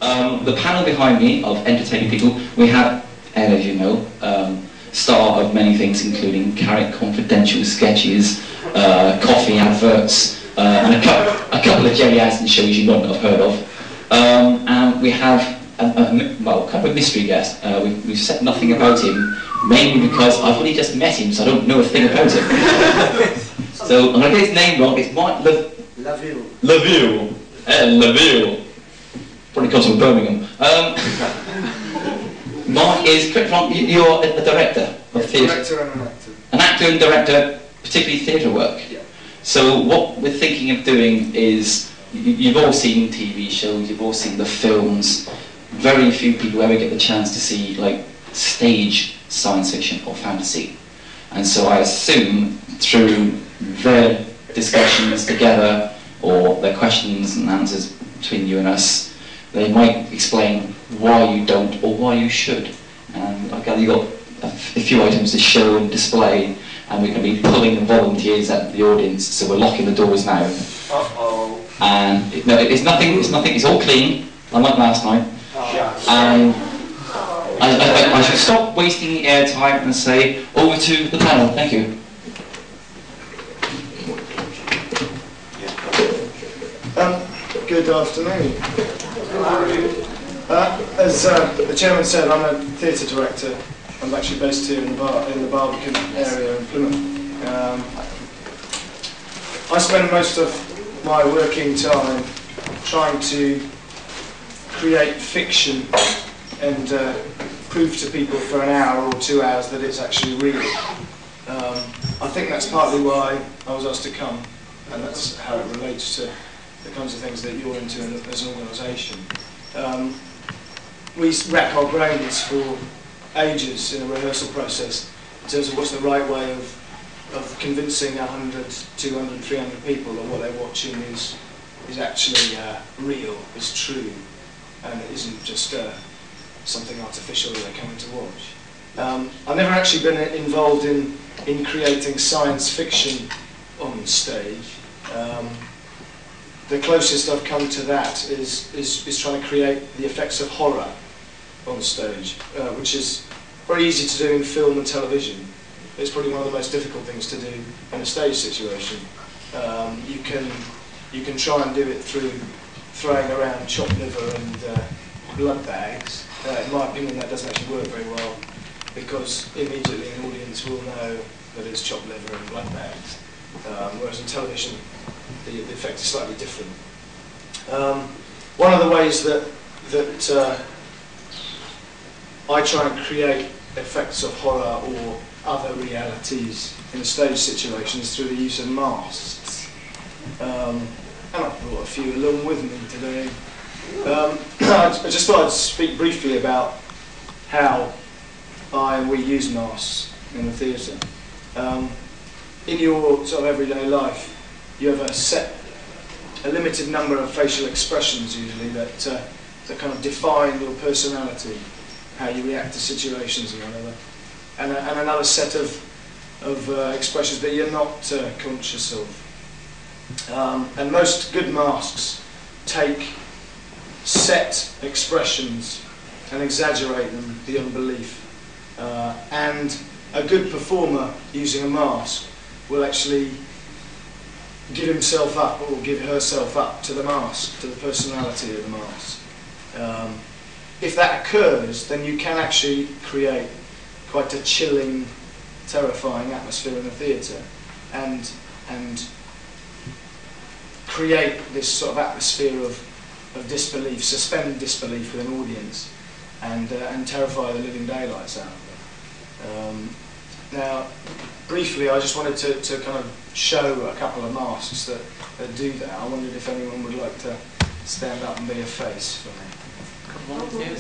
The panel behind me of entertaining people, we have, as you know, star of many things, including Carrot Confidential sketches, coffee adverts, and a couple of Jerry Addison shows you might not have heard of. And we have well, kind of a mystery guest. We've said nothing about him, mainly because I've only just met him, so I don't know a thing about him. So I'm going to get his name wrong. It's Mark LaVille. LaVille. LaVille. Probably comes from Birmingham. Mark is, you're a director of theatre. Director and an actor. An actor and director, particularly theatre work. Yeah. So what we're thinking of doing is, you've all seen TV shows, you've all seen the films. Very few people ever get the chance to see like stage science fiction or fantasy. And so I assume through their discussions together, or their questions and answers between you and us, they might explain why you don't or why you should. And I gather you've got a few items to show and display, and we're going to be pulling volunteers out of the audience, so we're locking the doors now. Uh-oh. And no, it's nothing, it's all clean, unlike last night. And I should stop wasting airtime and say, over to the panel, thank you. Good afternoon. As the chairman said, I'm a theatre director. I'm actually based here in the Armadacon area in Plymouth. I spend most of my working time trying to create fiction and prove to people for an hour or 2 hours that it's actually real. I think that's partly why I was asked to come, and that's how it relates to the kinds of things that you're into as an organisation. We rack our brains for ages in a rehearsal process in terms of what's the right way of convincing 100, 200, 300 people that what they're watching is actually real, is true, and it isn't just something artificial that they're coming to watch. I've never actually been involved in creating science fiction on stage. The closest I've come to that is trying to create the effects of horror on stage, which is very easy to do in film and television. It's probably one of the most difficult things to do in a stage situation. You can try and do it through throwing around chopped liver and blood bags. In my opinion, that doesn't actually work very well, because immediately an audience will know that it's chopped liver and blood bags. Whereas in television, the effect is slightly different. One of the ways that I try and create effects of horror or other realities in a stage situation is through the use of masks. And I've brought a few along with me today. I just thought I'd speak briefly about how we use masks in the theatre. In your sort of everyday life, you have a limited number of facial expressions usually that kind of define your personality, how you react to situations and whatever, and another set of expressions that you're not conscious of. And most good masks take set expressions and exaggerate them beyond belief. And a good performer using a mask will actually give himself up or give herself up to the mask, to the personality of the mask. If that occurs, then you can actually create quite a chilling, terrifying atmosphere in the theatre, and create this sort of atmosphere of disbelief, suspend disbelief with an audience, and terrify the living daylights out of them. Now, briefly, I just wanted to kind of show a couple of masks that do that. I wondered if anyone would like to stand up and be a face for me. Yeah.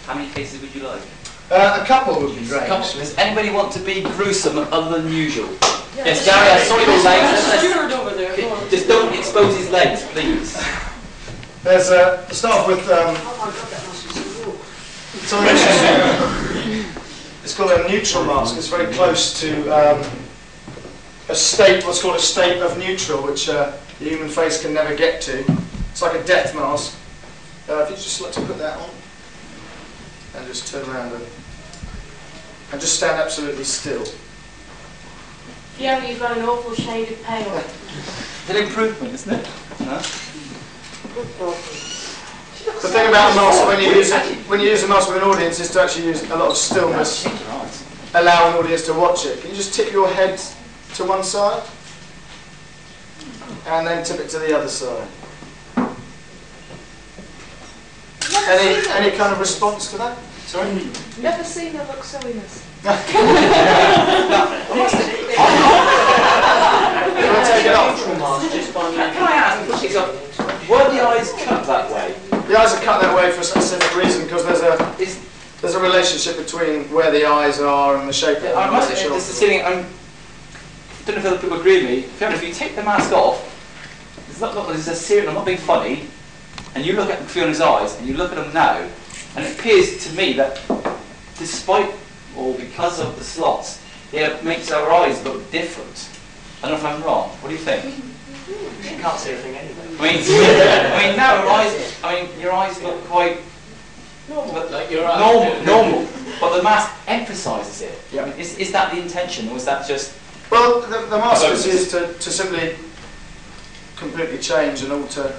How many faces would you like? A couple would be great. Does anybody want to be gruesome other than usual? Yes, Gary, I saw your legs. Over there. Just don't expose his legs, please. There's to start with. It's called a neutral mask. It's very close to a state, what's called a state of neutral, which the human face can never get to. It's like a death mask. If you just like to put that on and just turn around and just stand absolutely still. Yeah, you've got an awful shade of pale. It's an improvement, isn't it? No? The thing about a mask when you use a mask with an audience is to actually use a lot of stillness, allow an audience to watch it. Can you just tip your head to one side and then tip it to the other side? Any kind of response to that? Sorry? Never seen her look silliness. You want to take it off? Can I ask, were the eyes cut that way? The eyes are cut that way for a specific reason, because there's a relationship between where the eyes are and the shape of I must admit, this is something I don't know if other people agree with me. If you take the mask off, there's a serious, I'm not being funny, and you look at Fiona's eyes, and you look at them now, and it appears to me that despite or because of the slots, it makes our eyes look different. I don't know if I'm wrong. What do you think? You can't see anything anyway. I mean, now our eyes. Your eyes look quite normal. Like your normal. But the mask emphasises it. Yeah. I mean, is that the intention, or is that just? Well, the mask is used to simply completely change and alter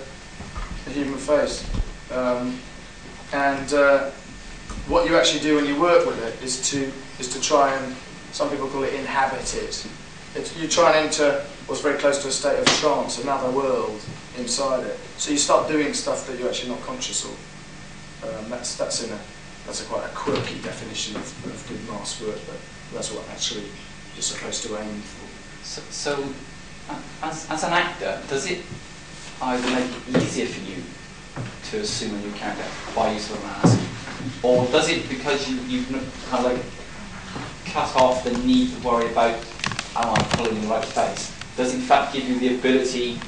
the human face. What you actually do when you work with it is to try and, some people call it inhabit it. You try and enter what's very close to a state of trance, another world inside it. So you start doing stuff that you're actually not conscious of. That's quite a quirky definition of good mask work, but that's what actually you're supposed to aim for. So as an actor, does it either make it easier for you to assume a new character by use of a mask, or does it, because you've kind of like cut off the need to worry about am I pulling in the right face, does it in fact give you the ability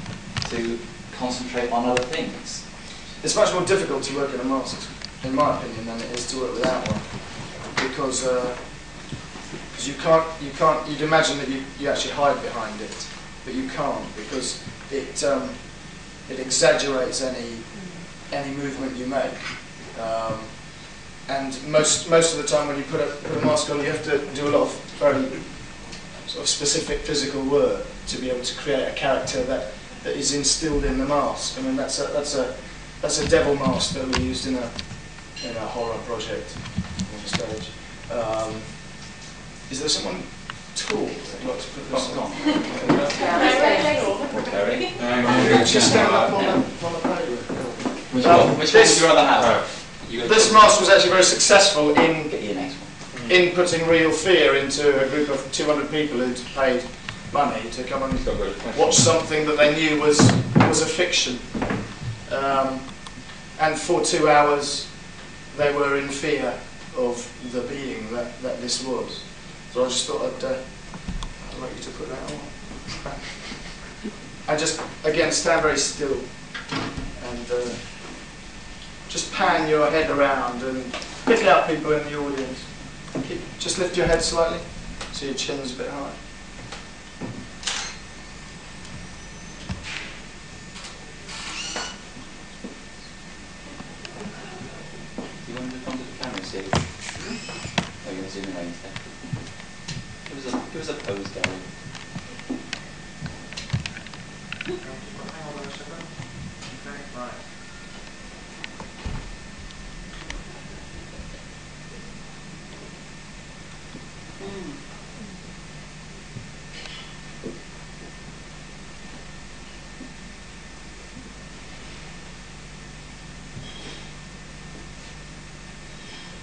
to concentrate on other things? It's much more difficult to work in a mask, in my opinion, than it is to work without one, because you'd imagine that you actually hide behind it, but you can't, because it exaggerates any movement you make. And most of the time when you put a mask on, you have to do a lot of very sort of specific physical work to be able to create a character that is instilled in the mask. I mean, that's a devil mask that we used in a horror project on stage. Is there someone tall that'd like to put this on? Just stand up on the podium. Which one would you rather have? This mask was actually very successful in putting real fear into a group of 200 people who'd paid money to come and watch something that they knew was a fiction. And for 2 hours they were in fear of the being that this was. So I just thought I'd like you to put that on. And just, again, stand very still and just pan your head around and pick out people in the audience. Just lift your head slightly so your chin's a bit high. Do you want to come to the camera and see? Oh, you're going to zoom in instead. Give us a pose, Gary.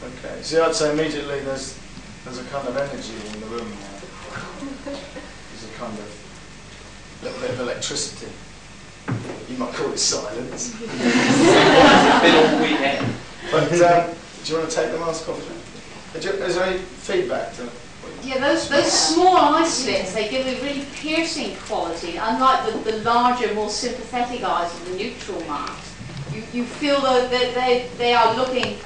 Okay, see, I'd say immediately there's a kind of energy in the room now. There's a kind of little bit of electricity. You might call it silence. Been all weekend. But do you want to take the mask off? Is there any feedback to Yeah, those small eye slits, they give a really piercing quality, unlike the larger, more sympathetic eyes of the neutral mask. You feel that they are looking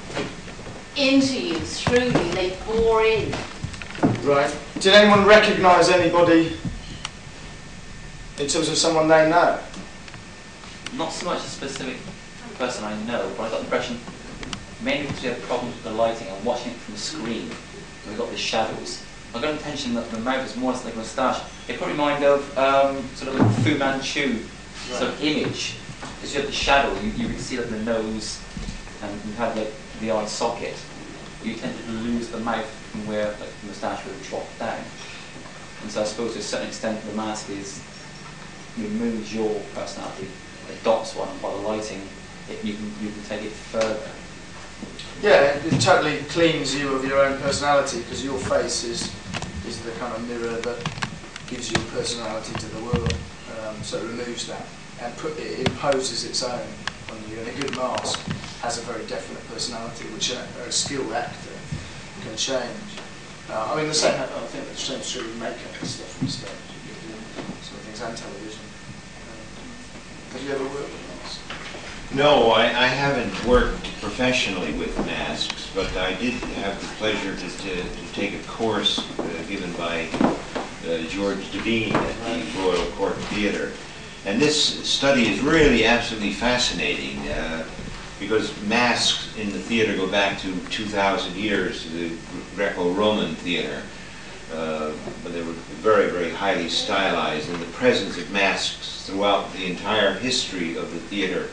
into you, through you, they bore in. Right. Did anyone recognise anybody in terms of someone they know? not so much a specific person I know, but I got the impression mainly because we had problems with the lighting and watching it from the screen. We got the shadows. I got the intention that the mouth is more like a moustache. It put in mind of sort of like Fu Manchu sort of image. Because you have the shadow, you can see like the nose, and you have like the eye socket. You tend to lose the mouth from where like the moustache would have dropped down. And so I suppose to a certain extent the mask removes your personality, adopts one, and by the lighting you can take it further. Yeah, it totally cleans you of your own personality, because your face is the kind of mirror that gives your personality to the world. So it removes that and it imposes its own on you. And a good mask has a very definite personality, which a skilled actor can change. I mean, I think the same's true with makeup and stuff on stage. You can do sort of things, and television. Have you ever worked with masks? No, I haven't worked professionally with masks, but I did have the pleasure to take a course given by George Devine at the Royal Court Theatre. And this study is really absolutely fascinating because masks in the theatre go back to 2,000 years, to the Greco-Roman theatre. But they were very, very highly stylized, and the presence of masks throughout the entire history of the theatre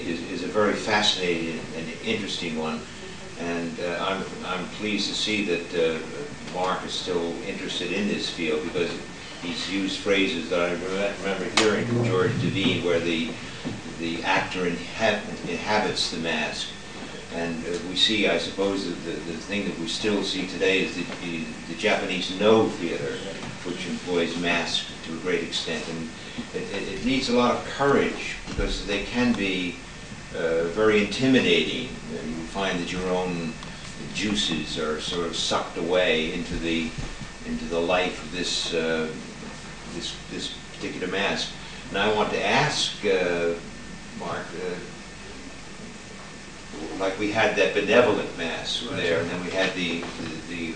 is a very fascinating and interesting one. And I'm pleased to see that Mark is still interested in this field, because he's used phrases that I remember hearing from George Devine, where the actor inhabits the mask. And we see, I suppose, the thing that we still see today is the Japanese No theater, which employs masks to a great extent. And it needs a lot of courage, because they can be very intimidating. You find that your own juices are sort of sucked away into the life of this particular mask. And I want to ask Mark, like we had that benevolent mask there, and then we had the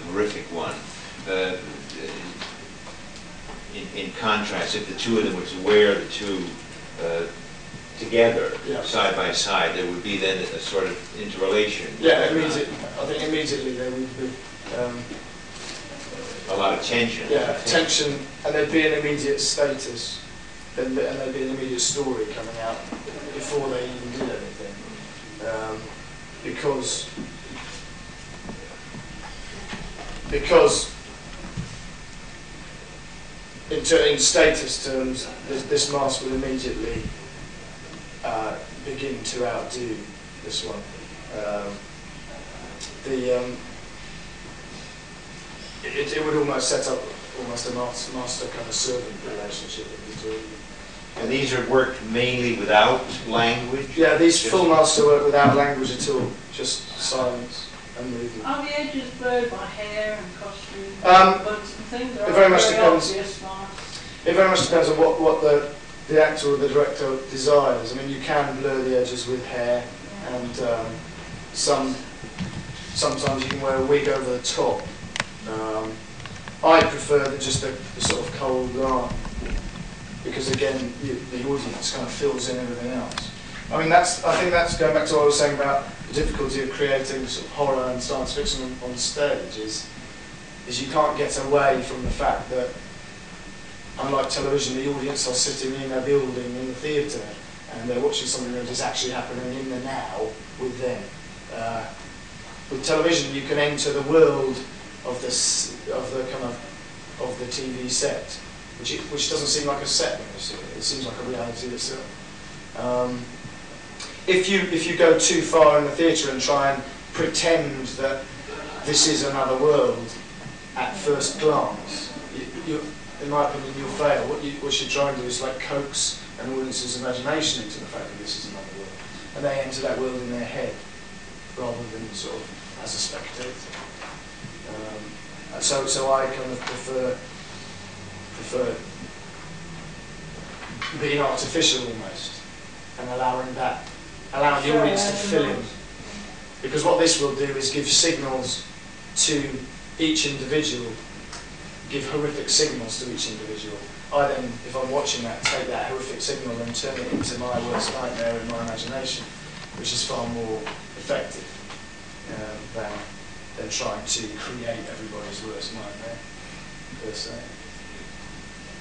horrific one. In contrast, if the two of them were to wear the two together, side by side, there would be then a sort of interrelation. Yeah, I think immediately there would be a lot of tension. Yeah, tension, and there'd be an immediate status, and there'd be an immediate story coming out before they even did anything, because in status terms, this mask would immediately begin to outdo this one. It would almost set up almost a master kind of servant relationship between. And these are worked mainly without language? Yeah, these full masks are worked without language at all, just silence and movement. Are the edges blurred by hair and costume? Things it very much depends. Masks? It very much depends on what the actor or the director desires. I mean, you can blur the edges with hair, and sometimes you can wear a wig over the top. I prefer just the sort of cold line, because again, the audience kind of fills in everything else. I mean, I think that's going back to what I was saying about the difficulty of creating sort of horror and science fiction on stage is you can't get away from the fact that, unlike television, the audience are sitting in a building in the theatre and they're watching something that is actually happening in the now with them. With television, you can enter the world of the TV set, which doesn't seem like a set when you see it. It seems like a reality itself. If you go too far in the theatre and try and pretend that this is another world at first glance, in my opinion, you'll fail. What you try and do is like coax an audience's imagination into the fact that this is another world, and they enter that world in their head rather than sort of as a spectator. So I kind of prefer being artificial almost, and allowing the audience to fill in. Because what this will do is give signals to each individual give horrific signals to each individual. I then, if I'm watching that, take that horrific signal and turn it into my worst nightmare in my imagination, which is far more effective than trying to create everybody's worst nightmare, per se.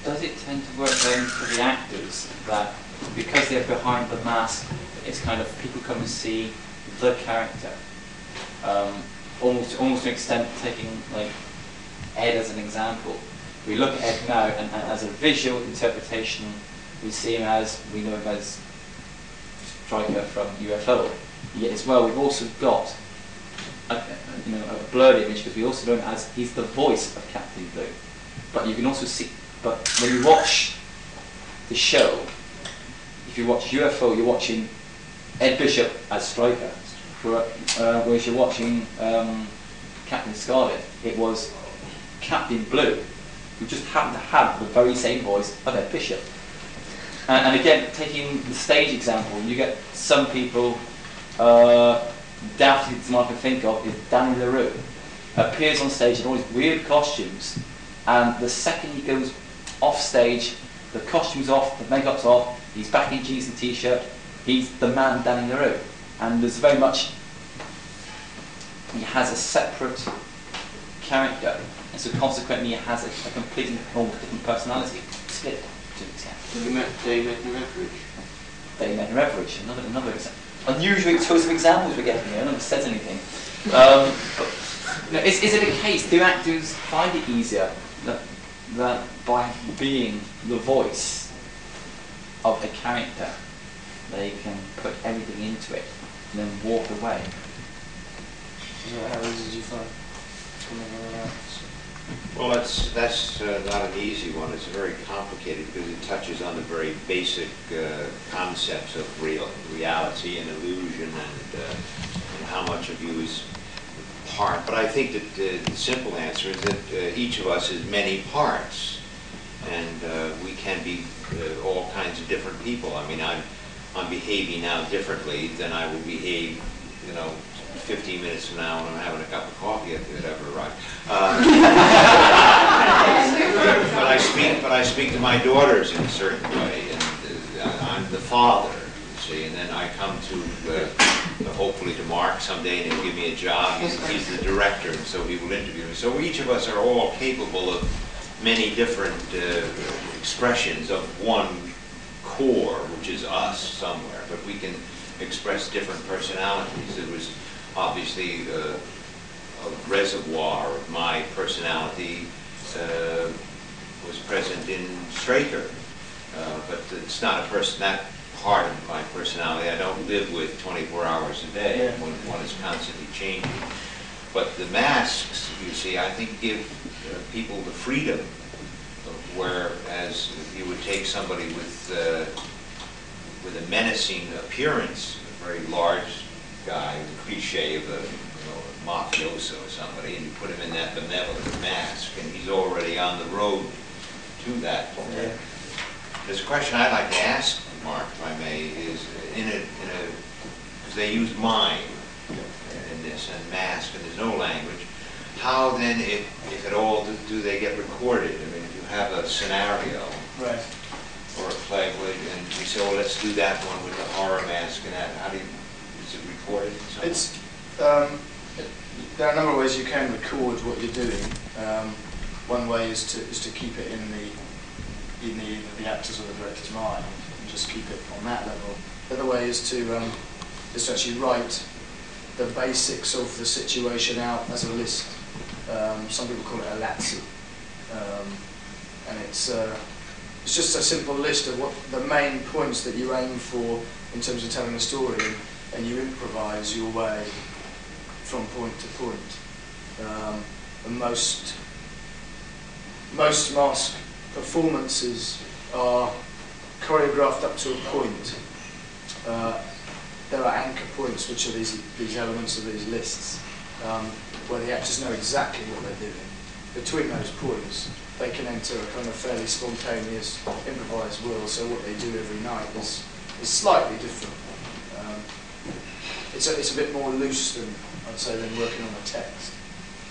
Does it tend to work then for the actors that because they're behind the mask, it's kind of people come and see the character? Almost to an extent, taking like Ed as an example. We look at Ed now, and as a visual interpretation, we see him as, we know him as Striker from UFO. Yet as well, we've also got a blurred image because we also know him as, he's the voice of Captain Blue. But you can also see, but when you watch the show, if you watch UFO, you're watching Ed Bishop as Striker. Whereas you're watching Captain Scarlet, it was Captain Blue, who just happened to have the very same voice of Ed Bishop. And again, taking the stage example, you get some people, daftest one I can think of is Danny LaRue. Appears on stage in all these weird costumes, and the second he goes off stage, the costume's off, the makeup's off, he's back in jeans and t-shirt, he's the man Danny LaRue. And there's very much, he has a separate character, and so consequently he has a completely different personality, split to an extent. Dave Etheridge. Dave Etheridge, another example. Unusual choice of examples we're getting here, no one says anything. But, is it a case, do actors find it easier that by being the voice of a character, they can put everything into it and then walk away? How easy did you find? Well, that's not an easy one. It's very complicated because it touches on the very basic concepts of reality and illusion and how much of you is part. But I think that the simple answer is that each of us is many parts, and we can be all kinds of different people. I mean, I'm behaving now differently than I will behave, 15 minutes from now when I'm having a cup of coffee if it ever arrives. But I speak to my daughters in a certain way, and I'm the father, you see, and then I come to hopefully to Mark someday, and he'll give me a job. He's the director, and so he will interview me. So each of us are all capable of many different expressions of one core, which is us somewhere, but we can express different personalities. It was obviously a reservoir of my personality was present in Straker, but it's not that part of my personality. I don't live with 24 hours a day. One is constantly changing. But the masks, you see, I think give people the freedom, whereas you would take somebody with a menacing appearance, a very large guy, the cliche of a mafioso or somebody, and you put him in that benevolent mask, and he's already on the road to that. Yeah. There's a question I'd like to ask Mark, if I may, is because they use mime in this and mask, and there's no language. How then, if at all, do they get recorded? I mean, if you have a scenario, right, or a play, and we say, well, let's do that one with the horror mask and that. How do you? Is it recorded? It's there are a number of ways you can record what you're doing. One way is to keep it in the actor's or the director's mind, and just keep it on that level. The other way is to actually write the basics of the situation out as a list. Some people call it a lazzi, and it's just a simple list of what the main points that you aim for in terms of telling a story, and you improvise your way from point to point. And most mask performances are choreographed up to a point. There are anchor points, which are these elements of these lists, where the actors know exactly what they're doing. Between those points, they can enter a kind of fairly spontaneous, improvised world. So what they do every night is slightly different. It's a bit more loose than, I'd say, than working on a text.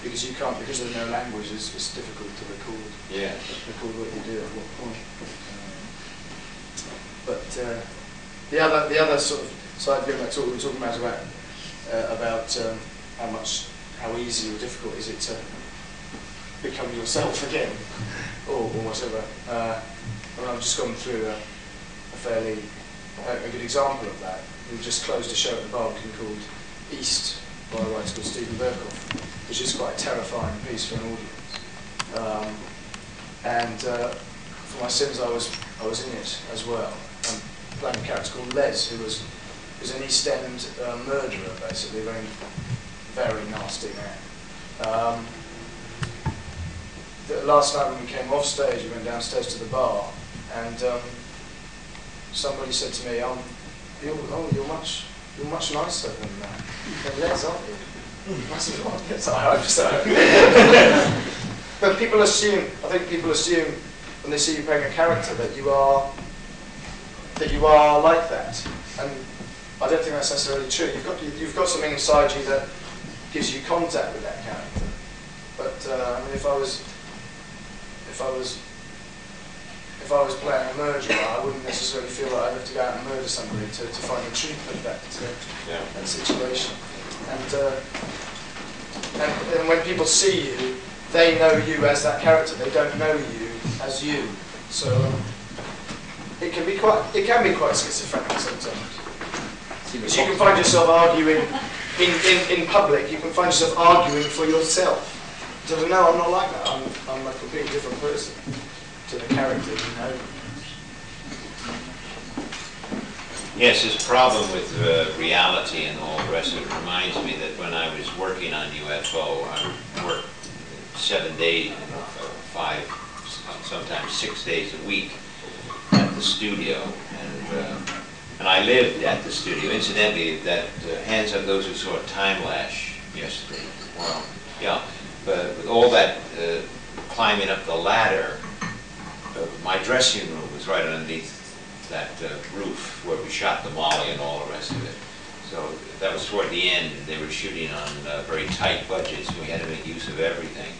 because you can't, because there's no language, it's difficult to record. Yeah. Record what you do at what point. But the other sort of side of the talk we were talking about how easy or difficult is it to become yourself again, or whatever. I've just gone through a good example of that. We've just closed a show at the Barbican called East by a writer called Stephen Burkoff, which is quite a terrifying piece for an audience. For my sins, I was in it as well. I'm playing a character called Les, who was an East End murderer, basically, a very nasty man. Last night when we came off stage, we went downstairs to the bar, and somebody said to me, you're much nicer than Les, aren't you? I said, oh, yes, I hope so. But I think people assume when they see you playing a character that you are like that, and I don't think that's necessarily true. You've got something inside you that gives you contact with that character. But I mean, if I was playing a murderer, I wouldn't necessarily feel that I'd have to go out and murder somebody to find the truth of that situation. And when people see you, they know you as that character. They don't know you as you. So it can be quite schizophrenic sometimes. Because you can find yourself arguing in public. You can find yourself arguing for yourself. So no, I'm not like that. I'm a completely different person to the character, you know. Yes, this problem with reality and all the rest of it reminds me that when I was working on UFO, I worked 7 days, 5, sometimes 6 days a week at the studio, and I lived at the studio. Incidentally, that hands up those who saw Time Lash yesterday. Well, yeah, but with all that climbing up the ladder, my dressing room was right underneath that roof where we shot the Molly and all the rest of it. So that was toward the end, and they were shooting on very tight budgets, and we had to make use of everything.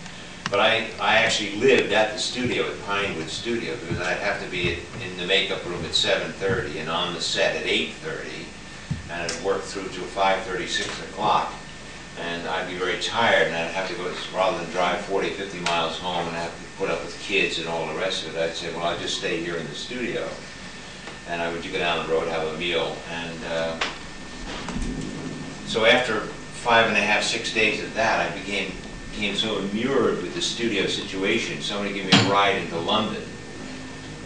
But I actually lived at the studio, at Pinewood Studio, because I'd have to be in the makeup room at 7:30 and on the set at 8:30, and I'd work through till 5:30, 6 o'clock. And I'd be very tired, and I'd have to go, rather than drive 40, 50 miles home and have to put up with kids and all the rest of it, I'd say, well, I'll just stay here in the studio. And I would go down the road, have a meal. And so after 5.5, 6 days of that, I became so immured with the studio situation. Somebody gave me a ride into London,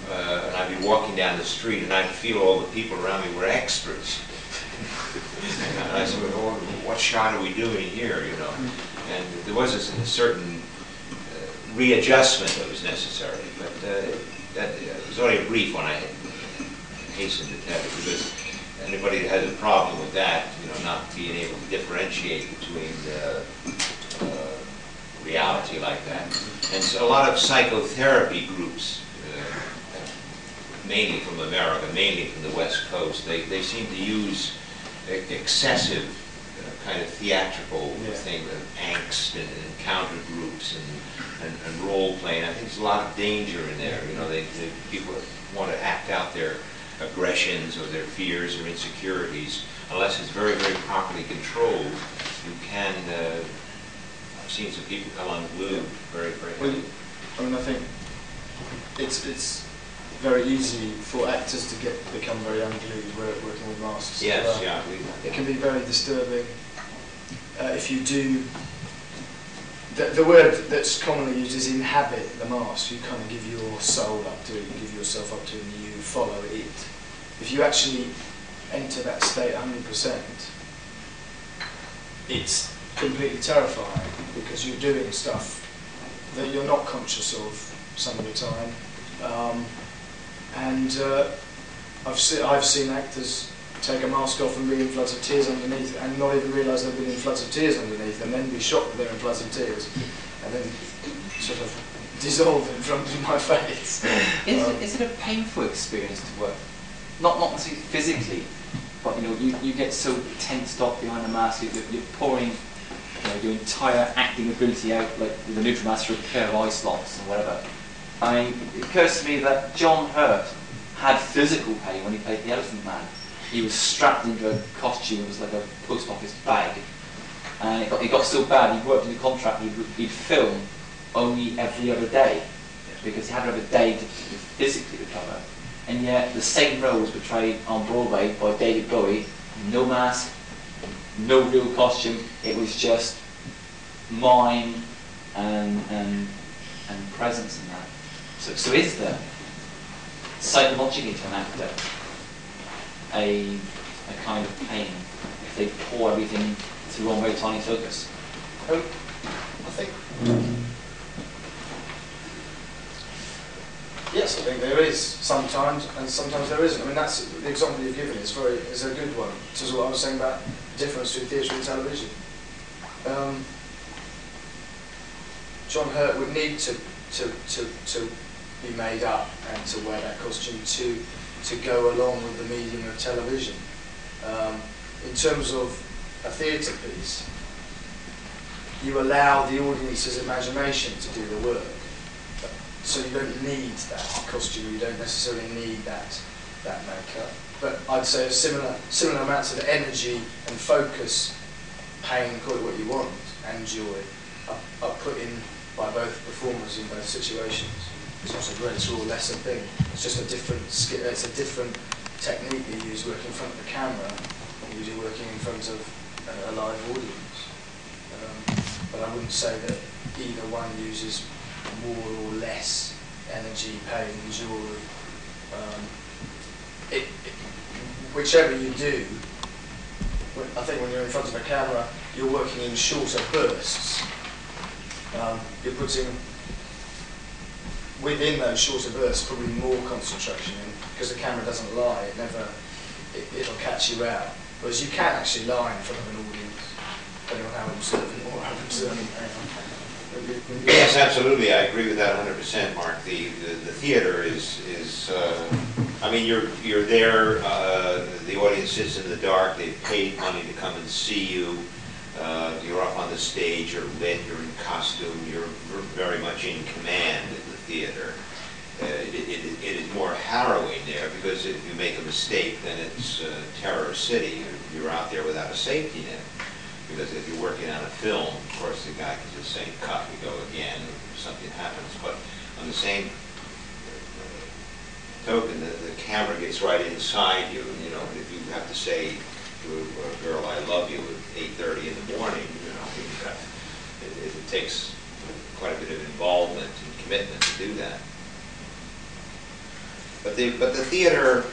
and I'd be walking down the street, and I'd feel all the people around me were extras. And I said, well, what shot are we doing here, you know? And there was a certain readjustment that was necessary, but it was only a brief one. I hastened to tell you, because anybody that has a problem with that, you know, not being able to differentiate between reality like that. And so a lot of psychotherapy groups, mainly from America, mainly from the West Coast, they seem to use excessive kind of theatrical thing, angst and encounter groups and role playing. I think there's a lot of danger in there. You know, people want to act out their aggressions or their fears or insecurities. Unless it's very, very properly controlled, you can. I've seen some people come unglued very, very heavily. I mean, I think it's very easy for actors to become very unglued working with masks. Yes, yeah. It can be very disturbing if you do. The word that's commonly used is inhabit the mask. You kind of give your soul up to it, you give yourself up to it, and you follow it. If you actually enter that state 100%, it's completely terrifying, because you're doing stuff that you're not conscious of some of the time. I've seen actors take a mask off and be in floods of tears underneath, and not even realise they've been in floods of tears underneath, and then be shocked that they're in floods of tears, and then sort of dissolve in front of my face. Is it a painful experience to work? Not necessarily physically, but you know, you get so tensed up behind a mask, you're pouring your entire acting ability out, like with a neutral mask through a pair of eye slots and whatever. I mean, it occurs to me that John Hurt had physical pain when he played the Elephant Man. He was strapped into a costume, it was like a post office bag. And it got so bad, he worked in the contract, he'd film only every other day, because he had to have a day to physically recover. And yet the same role was portrayed on Broadway by David Bowie, no mask, no real costume, it was just mime and presence in that. So is there, psychologically to an actor, a kind of pain if they pour everything through one very tiny focus? I think, yes, I think there is sometimes, and sometimes there isn't. I mean, that's the example you've given is a good one. This is what I was saying about the difference between theatre and television. John Hurt would need to be made up and to wear that costume to go along with the medium of television. In terms of a theatre piece, you allow the audience's imagination to do the work. So you don't need that costume, you don't necessarily need that makeup. But I'd say a similar amounts of energy and focus, pain, call it what you want, and joy are put in by both performers in both situations. It's not a greater or lesser thing. It's just a different skill. It's a different technique you use working in front of the camera than you do working in front of a live audience. But I wouldn't say that either one uses more or less energy, pain, joy. Whichever you do, I think when you're in front of a camera, you're working in shorter bursts. You're putting within those shorter bursts probably more concentration in, because the camera doesn't lie, it'll catch you out. Whereas you can actually lie in front of an audience, depending on how observant or unobservant they are. Yes, absolutely. I agree with that 100%, Mark. The theater is I mean, you're there. The audience sits in the dark. They've paid money to come and see you. You're up on the stage. You're lit. You're in costume. You're very much in command in the theater. It is more harrowing there because if you make a mistake, then it's Terror City. You're out there without a safety net. Because if you're working on a film, of course, the guy can just say, cut, we go again, or something happens. But on the same token, the camera gets right inside you. You know, if you have to say to a girl, I love you at 8:30 in the morning, you know, it takes quite a bit of involvement and commitment to do that. But the theater,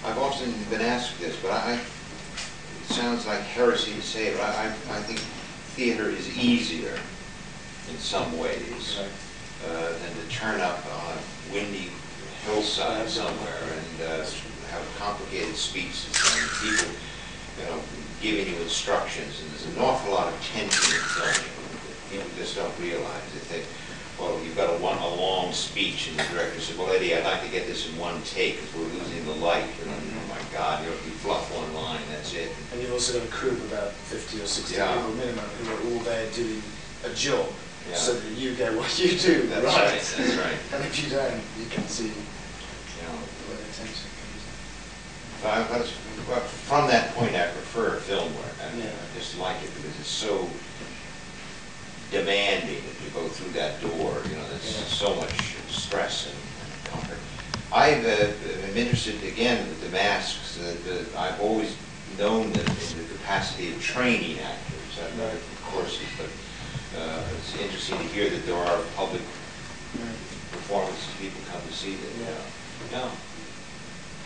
I've often been asked this, but it sounds like heresy to say it, but I think theater is easier in some ways than to turn up on a windy hillside somewhere and have a complicated speech and people, you know, giving you instructions, and there's an awful lot of tension in filming. People just don't realize it. They, well, you've got a long speech, and the director said, well, Eddie, I'd like to get this in one take because we're losing the light. And oh my God, you fluff one line, that's it. And you've also got a crew of about 50 or 60 people minimum who are all there doing a job so that you get what you do. That's right, that's right. And if you don't, you can see where the attention comes in. Well, from that point, I prefer film work. I just like it because it's so demanding if you go through that door. You know, there's so much stress and comfort. I'm interested again with the masks. I've always known them in the capacity of training actors. I've done courses, but it's interesting to hear that there are public performances. People come to see them. Yeah.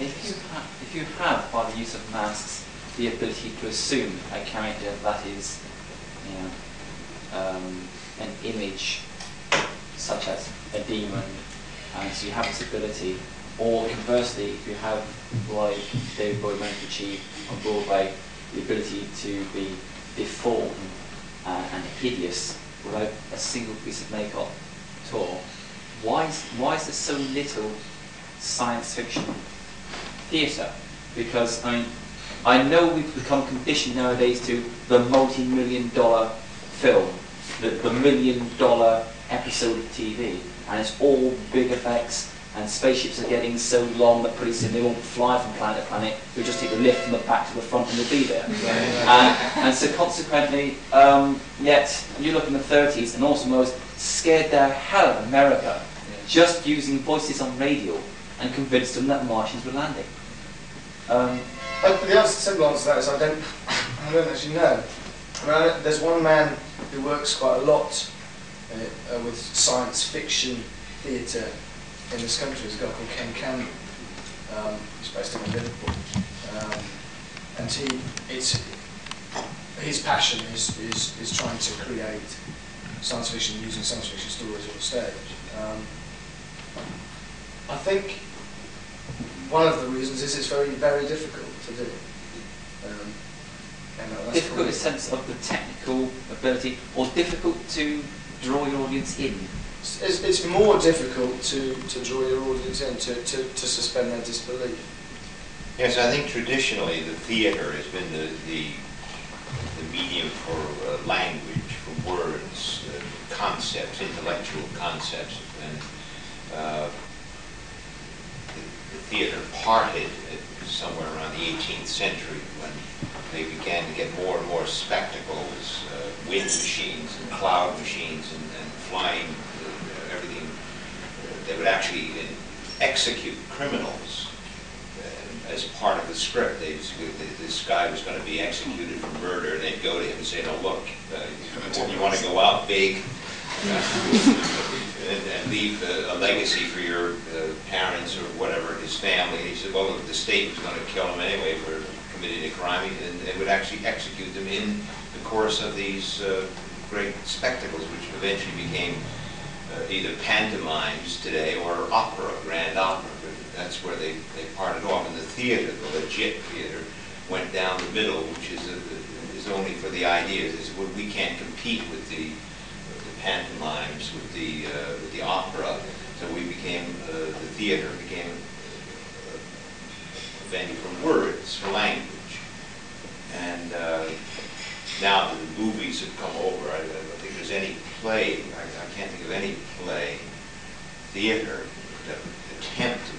If you have, by the use of masks, the ability to assume a character that is, you know, an image such as a demon, and so you have this ability, or conversely, if you have, like David Bowie managed to achieve on Broadway, the ability to be deformed and hideous without a single piece of makeup at all, why is there so little science fiction theatre? Because I know we've become conditioned nowadays to the multi-million-dollar film, the $1 million episode of TV, and it's all big effects, and spaceships are getting so long that pretty soon they won't fly from planet to planet, they'll just take the lift from the back to the front and they'll be there. And so consequently, yet you look in the 30s, and Orson Welles scared the hell out of America just using voices on radio and convinced them that Martians were landing. The simple answer to that is I don't actually know. I mean, there's one man who works quite a lot with science fiction theatre in this country. There's a guy called Ken Campbell. He's based in Liverpool, and his passion is trying to create science fiction using science fiction stories on stage. I think one of the reasons is it's very, very difficult to do. Difficult in the sense of the technical ability, or difficult to draw your audience in? It's more difficult to draw your audience in, to suspend their disbelief. Yes, I think traditionally the theater has been the medium for language, for words, concepts, intellectual concepts, and the theater parted somewhere around the 18th century when they began to get more and more spectacles, wind machines and cloud machines and flying, everything. They would actually execute criminals as part of the script. This guy was going to be executed for murder, and they'd go to him and say, "No, look, you want to go out big and leave a legacy for your parents or whatever, his family." And he said, "Well, the state was going to kill him anyway for committing a crime," and they would actually execute them in the course of these great spectacles, which eventually became either pantomimes today or opera, grand opera. That's where they parted off. And the theater, the legit theater, went down the middle, which is only for the ideas. We can't compete with the pantomimes, with the opera. So we became the theater became a venue for words, for language. And now that the movies have come over, I don't think there's any play. I can't think of any play, theater that would attempt to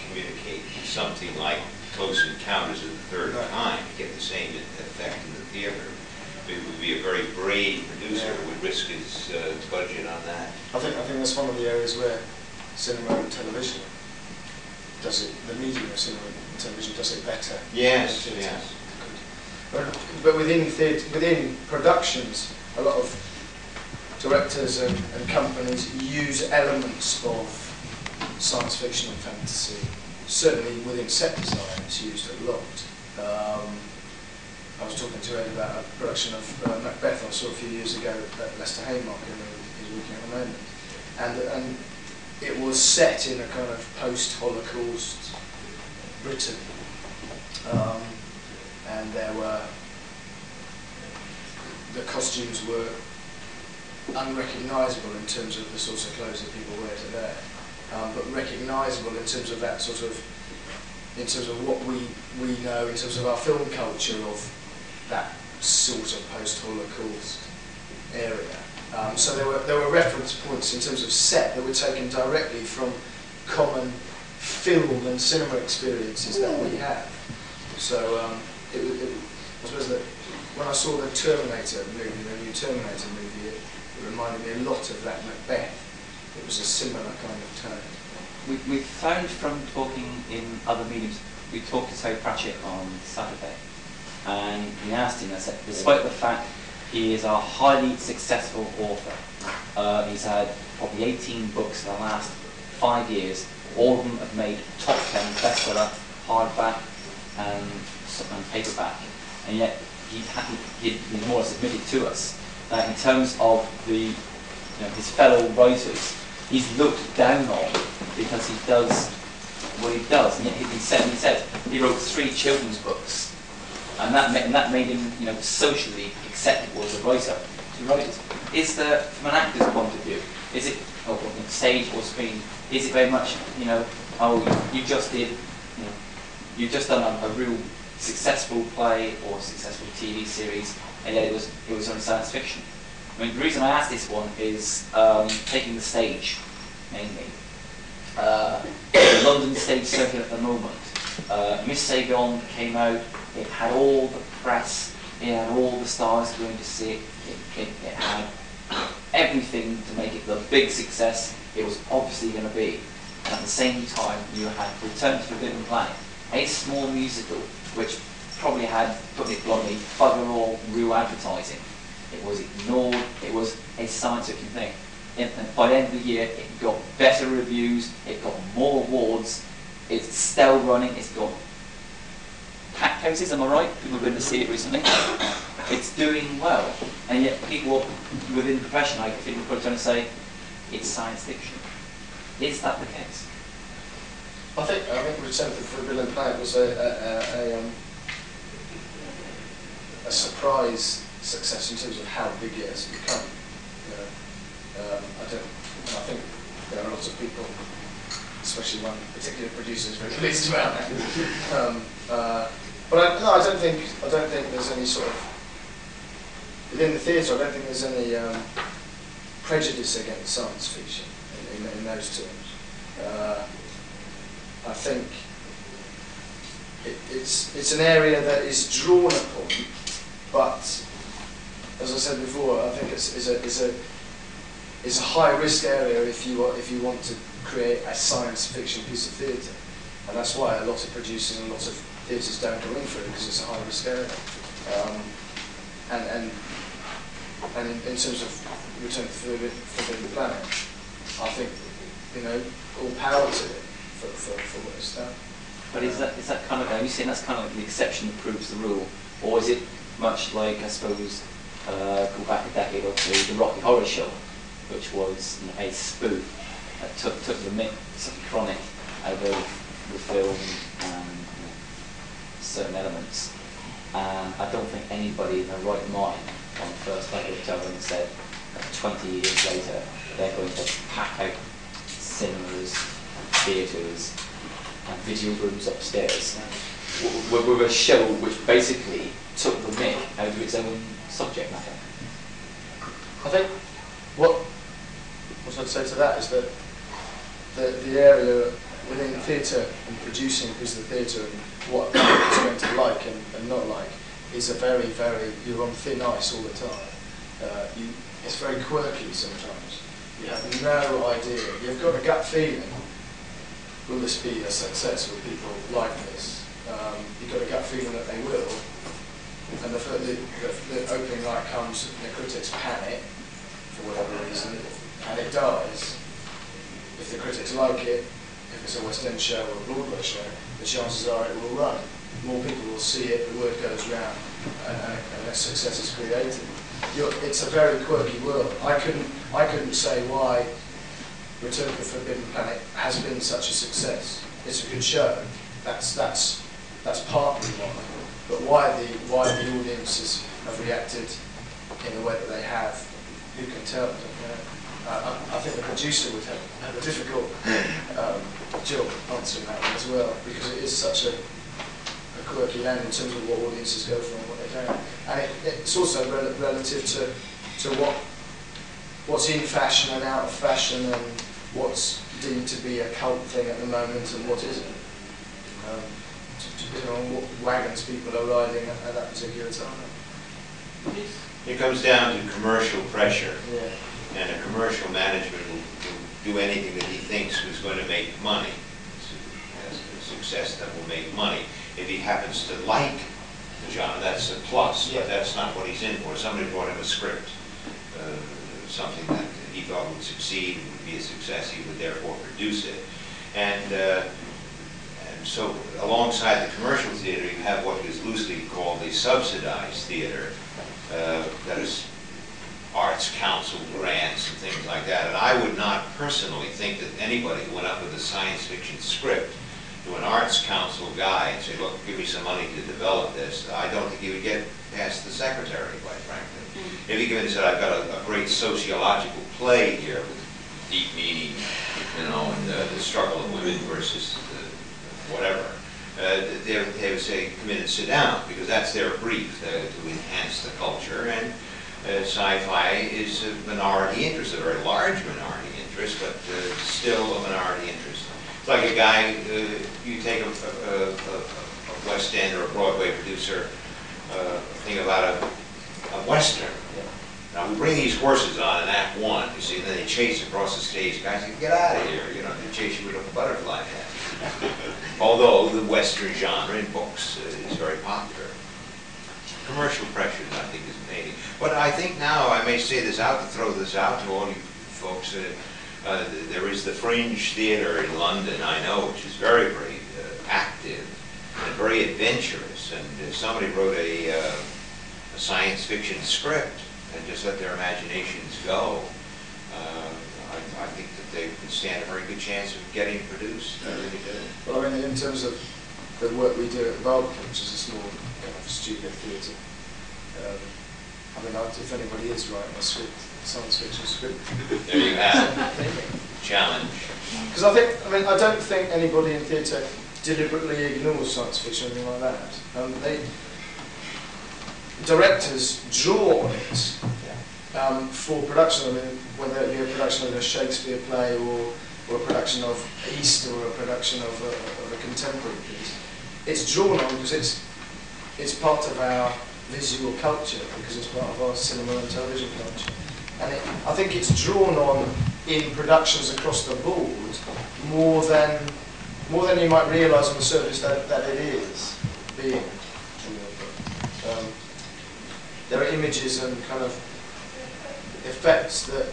communicate something like Close Encounters of the Third Kind to get the same effect in the theater. It would be a very brave producer who would risk his budget on that. I think that's one of the areas where cinema and television does it. The medium of cinema and television does it better. Yes, yes. But within productions, a lot of directors and companies use elements of science fiction and fantasy. Certainly within set design, it's used a lot. I was talking to Ed about a production of Macbeth I saw a few years ago at Leicester Haymarket, he's working at the moment, and it was set in a kind of post-Holocaust Britain, and the costumes were unrecognisable in terms of the sorts of clothes that people wear today, but recognisable in terms of that sort of, in terms of what we know, in terms of our film culture of that sort of post-Holocaust area. So there were reference points in terms of set that were taken directly from common film and cinema experiences that we have. So I suppose that when I saw the Terminator movie, the new Terminator movie, it reminded me a lot of that Macbeth. It was a similar kind of tone. We found from talking in other mediums, we talked to Terry Pratchett on Saturday, and we asked him, I said, despite the fact he is a highly successful author, he's had probably 18 books in the last 5 years, all of them have made top 10 bestseller, hardback and paperback, and yet he more or less admitted to us that in terms of his fellow writers, he's looked down on because he does what he does. And yet he said he wrote 3 children's books, and that made him socially acceptable as a writer to write it. Is there, from an actor's point of view, is it stage or screen? Is it very much you just did you've just done a real successful play or successful TV series, and yet it was only science fiction? I mean, the reason I asked this one is taking the stage, mainly. The London stage circuit at the moment. Miss Saigon came out, it had all the press, it had all the stars going to see it, it had everything to make it the big success it was obviously going to be. And at the same time, you had Return to Forbidden Planet, a small musical which probably had, putting it bluntly, bugger all real advertising. It was ignored, it was a science fiction thing. And by the end of the year, it got better reviews, it got more awards, it's still running, it's got packed houses, am I right? People have been to see it recently. It's doing well. And yet people within the profession, I think, are trying to say, it's science fiction. Is that the case? I think Return to the Forbidden Planet was a surprise success in terms of how big it has become. I think there are lots of people, especially one particular producer, is very pleased about that. But I don't think there's any sort of within the theatre. I don't think there's any prejudice against science fiction in those terms. I think it's an area that is drawn upon, but as I said before, I think it's a high risk area if you want to create a science fiction piece of theatre, and that's why a lot of producers and lots of theatres don't go in for it, because it's a high risk area. And in terms of Return to the Forbidden Planet, I think all power to it for what it's done. But is that kind of, are you saying that's kind of like the exception that proves the rule, or is it much like, I suppose, go back a decade or two, the Rocky Horror Show, which was a spoof that took the myth, chronic, out of the film and certain elements. And I don't think anybody in their right mind on the first day looked over and said, 20 years later, they're going to pack out cinemas, theatres, and video rooms upstairs with a show which basically took the myth out of its own subject matter. I think what I'd say to that is that the area within the theatre and producing a piece of the theatre and what a public is going to like and not like is a very, very, you're on thin ice all the time. It's very quirky sometimes. You have no idea. You've got a gut feeling, will this be a success? Will people like this? You've got a gut feeling that they will. And the opening night comes and the critics panic for whatever reason, and it dies. If the critics like it, if it's a West End show or a Broadway show, the chances are it will run. More people will see it, the word goes round, and a success is created. It's a very quirky world. I couldn't say why Return to the Forbidden Planet has been such a success. It's a good show. That's partly why. But why the audiences have reacted in the way that they have, who can tell? I think the producer would have a difficult job answering that one as well, because it is such a quirky land in terms of what audiences go for and what they don't. And it's also relative to what's in fashion and out of fashion, and what's deemed to be a cult thing at the moment and what isn't. On what wagons people are riding at that particular time. It comes down to commercial pressure. Yeah. And a commercial management will do anything that he thinks is going to make money. It's a success that will make money. If he happens to like the genre, that's a plus, but that's not what he's in for. Somebody brought him a script, something that he thought would succeed, would be a success, he would therefore produce it. And so alongside the commercial theater, you have what is loosely called the subsidized theater, that is Arts Council grants and things like that. And I would not personally think that anybody who went up with a science fiction script to an Arts Council guy and say, look, give me some money to develop this, I don't think he would get past the secretary, quite frankly. If he came in and said, I've got a great sociological play here with deep meaning, and the struggle of women versus whatever, they would say, come in and sit down, because that's their brief, to enhance the culture. And sci-fi is a minority interest, a very large minority interest, but still a minority interest. It's like a guy, you take a West End or a Broadway producer, think about a Western. Now we bring these horses on in Act 1, you see, and then they chase across the stage. Guys say, get out of here, you know, they chase you with a butterfly net. Although the Western genre in books is very popular. Commercial pressures, I think, is making. But I think now, I may say this out, to throw this out to all you folks, there is the Fringe Theatre in London, I know, which is very, very active and very adventurous. And if somebody wrote a science fiction script and just let their imaginations go, I think that they could stand a very good chance of getting produced. I really do. Well, I mean, in terms of the work we do at Armadacon, which is a small kind of studio theatre, I mean, if anybody is writing a script, science fiction script, there you have it. Challenge. Because I don't think anybody in theatre deliberately ignores science fiction or anything like that. Directors draw on it for production. I mean, whether it be a production of a Shakespeare play or a production of East or a production of a contemporary piece, it's drawn on because it's part of our visual culture, because it's part of our cinema and television culture. And I think it's drawn on in productions across the board more than you might realise on the surface that it is being drawn. There are images and kind of effects that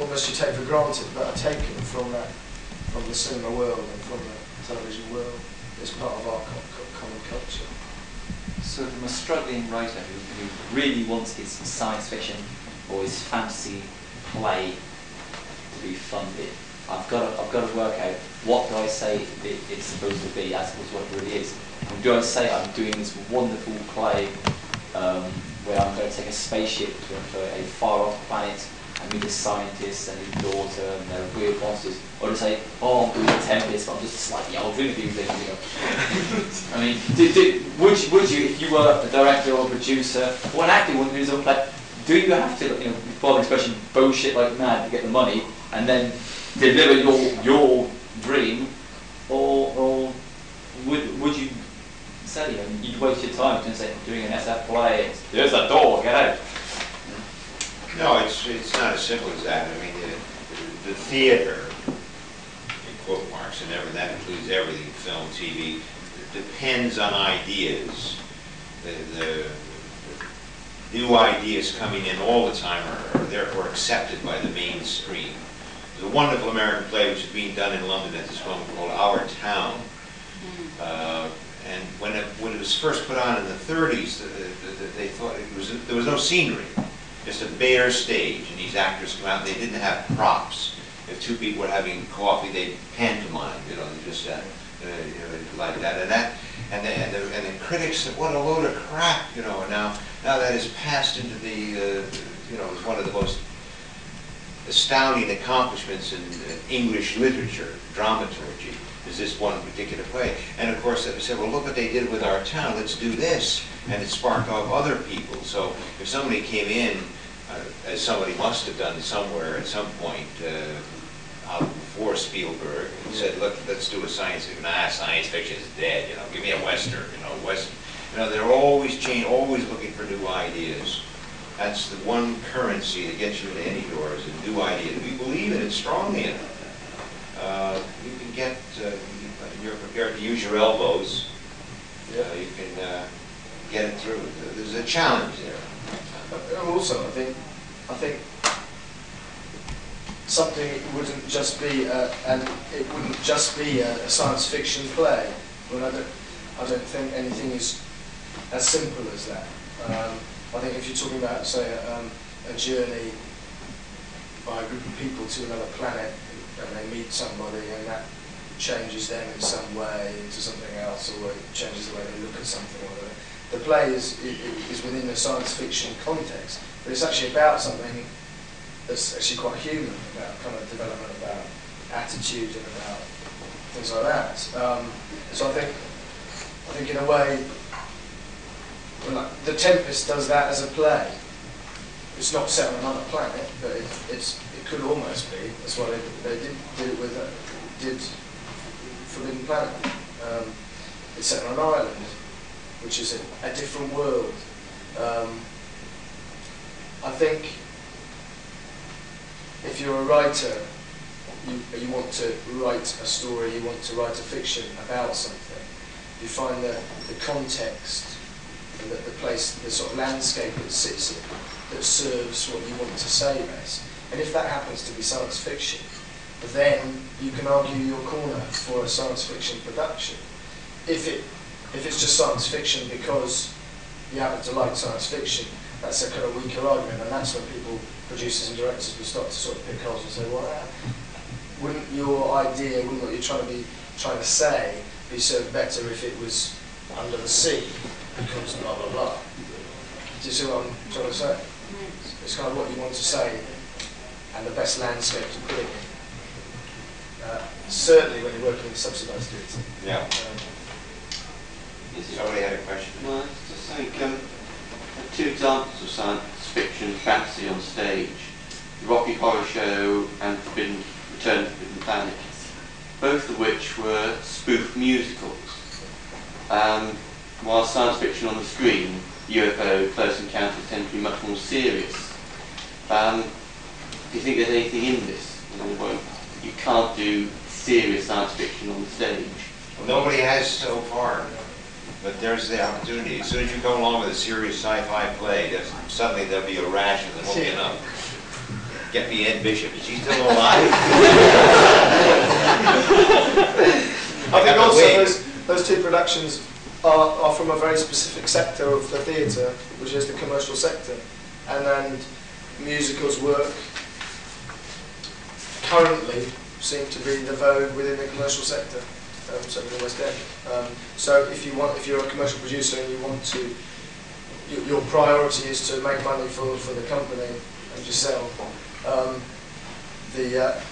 almost you take for granted, but are taken from the cinema world and from the television world. It's part of our common culture. So from a struggling writer who really wants his science fiction or his fantasy play to be funded, I've got to work out, what do I say it's supposed to be as opposed to what it really is. And do I say I'm doing this wonderful play where I'm going to take a spaceship to a far-off planet and meet a scientist and his daughter and their weird monsters, or to say, oh, I'm doing a Tempest, but I'm just slightly older than you, you know. I mean, would you, if you were a director or a producer or an actor, wouldn't do some play, do you have to, you know, follow the expression, bullshit like mad to get the money and then deliver your dream, or would you say, you know, you'd waste your time to say, doing an SF play, there's that door, get out? No, it's not as simple as that. I mean, the theater, in quote marks, and that includes everything, film, TV, depends on ideas. The new ideas coming in all the time are therefore accepted by the mainstream. There's a wonderful American play which is being done in London at this moment called Our Town. And when it was first put on in the 30s, they thought there was no scenery. Just a bare stage, and these actors come out and they didn't have props. If two people were having coffee, they'd pantomime, you know, just like that. And the critics said, "What a load of crap," you know. And now that is passed into the, you know, it's one of the most astounding accomplishments in English literature, dramaturgy, is this one particular play. And of course, they said, "Well, look what they did with Our Town. Let's do this." And it sparked off other people. So if somebody came in, as somebody must have done somewhere at some point out before Spielberg, and said, "Look, let's do a science fiction." Nah, science fiction is dead. You know, give me a western. You know, western. You know, they're always always looking for new ideas. That's the one currency that gets you into any doors, is new ideas. If you believe in it strongly enough, you can get. You're prepared to use your elbows. You can. Get it through. There's a challenge there. Also, I think something wouldn't just be a science fiction play. Well, I don't think anything is as simple as that. I think if you're talking about, say, a journey by a group of people to another planet, and they meet somebody, and that changes them in some way into something else, or it changes the way they look at something, or whatever. The play is within a science fiction context, but it's actually about something that's actually quite human, about kind of development, about attitude, and about things like that. So I think in a way, well, like, The Tempest does that as a play. it's not set on another planet, but it could almost be. That's why they did it with did Forbidden Planet. It's set on an island, which is a different world. I think if you're a writer, you want to write a story, you want to write a fiction about something. You find the context and the place, the sort of landscape it sits in that serves what you want to say best. And if that happens to be science fiction, then you can argue your corner for a science fiction production. If it's just science fiction because you happen to like science fiction, that's a kind of weaker argument, and that's when producers and directors will start to sort of pick holes and say, well, wouldn't your idea, wouldn't what you're trying to say, be served better if it was under the sea, because blah blah blah. Do you see what I'm trying to say? It's kind of what you want to say and the best landscape to put it in. Certainly when you're working with subsidised theatre. Yeah. Somebody had a question. Well, it's just like two examples of science fiction fantasy on stage: the Rocky Horror Show and Return to Forbidden Planet, both of which were spoof musicals. While science fiction on the screen, UFO, Close Encounters, tend to be much more serious. Do you think there's anything in this? You can't do serious science fiction on the stage. Well, nobody has so far, but there's the opportunity. As soon as you come along with a serious sci-fi play, suddenly there'll be a rash of them opening up. Get me Ed Bishop. Is he still alive? I think also those two productions are from a very specific sector of the theatre, which is the commercial sector. And then musicals work currently seem to be the vogue within the commercial sector, certainly in the West End. So if you're a commercial producer and you want to, your priority is to make money for the company and yourself,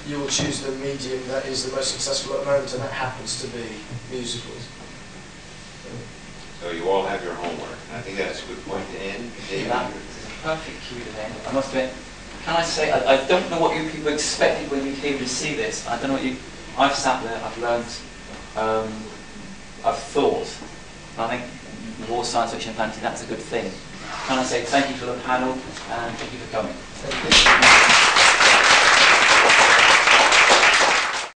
you will choose the medium that is the most successful at the moment, and that happens to be musicals. So you all have your homework, and I think that's a good point to end. David? That is a perfect cue to end. I must admit, can I say, I don't know what you people expected when you came to see this. I don't know what you... I've sat there, I've learnt, I've thought. And I think more science fiction and fantasy, that's a good thing. Can I say thank you to the panel, and thank you for coming. Thank you.